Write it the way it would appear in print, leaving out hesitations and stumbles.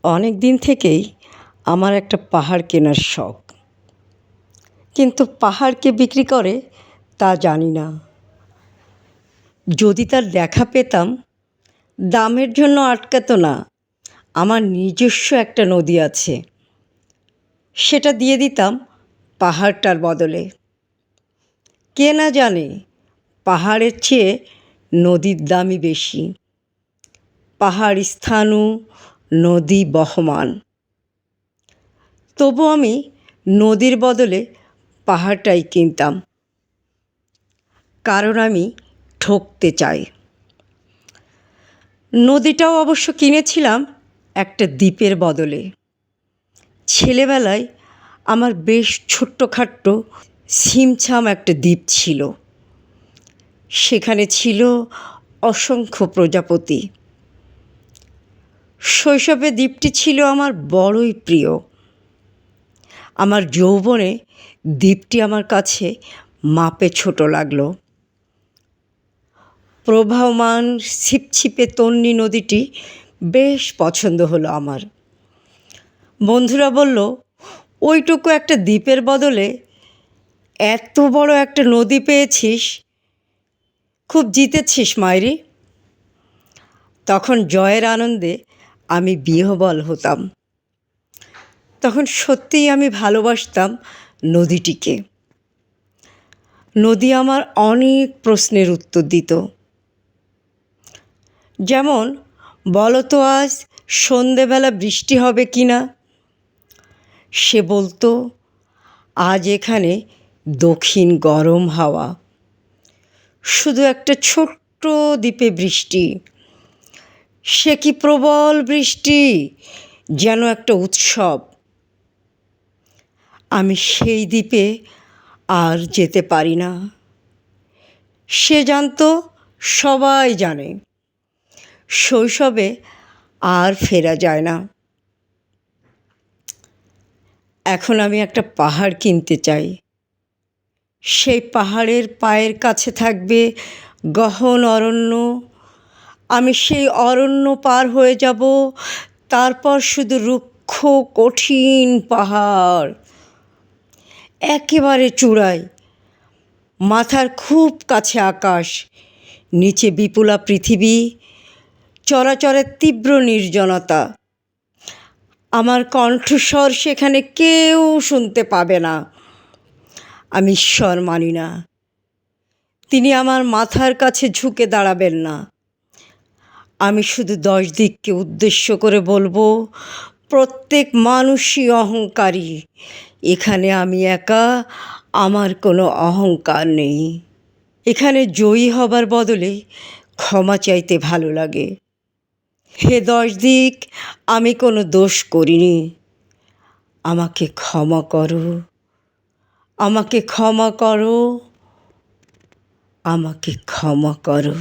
অনেক দিন থেকেই আমার একটা পাহাড় কেনার শখ, কিন্তু পাহাড় কে বিক্রি করে তা জানি না। যদি তার দেখা পেতাম, দামের জন্য আটকাতো না। আমার নিজস্ব একটা নদী আছে, সেটা দিয়ে দিতাম পাহাড়টার বদলে। কে না জানে পাহাড়ের চেয়ে নদীর দামই বেশি। পাহাড় স্থাণু, নদী বহমান। তবু আমি নদীর বদলে পাহাড়টাই কিনতাম, কারণ আমি ঠকতে চাই। নদীটাও অবশ্য কিনেছিলাম একটা দ্বীপের বদলে। ছেলেবেলায় আমার বেশ ছোট্টখাট্ট ছিমছাম একটা দ্বীপ ছিল। সেখানে ছিল অসংখ্য প্রজাপতি। শৈশবে দ্বীপটি ছিল আমার বড়ই প্রিয়। আমার যৌবনে দ্বীপটি আমার কাছে মাপে ছোট লাগলো। প্রবাহমান ছিপছিপে তন্বী নদীটি বেশ পছন্দ হলো আমার। বন্ধুরা বলল, ওইটুকু একটা দ্বীপের বদলে এত বড় একটা নদী পেয়েছিস, খুব জিতেছিস মাইরি। তখন জয়ের আনন্দে আমি বিহ্বল হতাম। তখন সত্যিই আমি ভালোবাসতাম নদীটিকে। নদী আমার অনেক প্রশ্নের উত্তর দিত। যেমন, বলো তো আজ সন্ধেবেলা বৃষ্টি হবে কি না? সে বলতো, আজ এখানে দক্ষিণ গরম হাওয়া। শুধু একটা ছোট্ট দ্বীপে বৃষ্টি, সে কি প্রবল বৃষ্টি, যেন একটা উৎসব। আমি সেই দ্বীপে আর যেতে পারি না। সে জানতো, সবাই জানে, শৈশবে আর ফেরা যায় না। এখন আমি একটা পাহাড় কিনতে চাই। সেই পাহাড়ের পায়ের কাছে থাকবে গহন অরণ্য। আমি সেই অরণ্য পার হয়ে যাব, তারপর শুধু রুক্ষ কঠিন পাহাড়। একেবারে চূড়ায়, মাথার খুব কাছে আকাশ, নিচে বিপুলা পৃথিবী, চরাচরের তীব্র নির্জনতা। আমার কণ্ঠস্বর সেখানে কেউ শুনতে পাবে না। আমি ঈশ্বর মানি না, তিনি আমার মাথার কাছে ঝুঁকে দাঁড়াবেন না। আমি শুধু 10 দিককে উদ্দেশ্য করে বলবো, প্রত্যেক মানুষই অহংকারী। এখানে আমি একা, আমার কোনো অহংকার নেই। এখানে জয়ী হবার বদলে ক্ষমা চাইতে ভালো লাগে। হে 10 দিক, আমি কোনো দোষ করিনি, আমাকে ক্ষমা করো, আমাকে ক্ষমা করো, আমাকে ক্ষমা করো।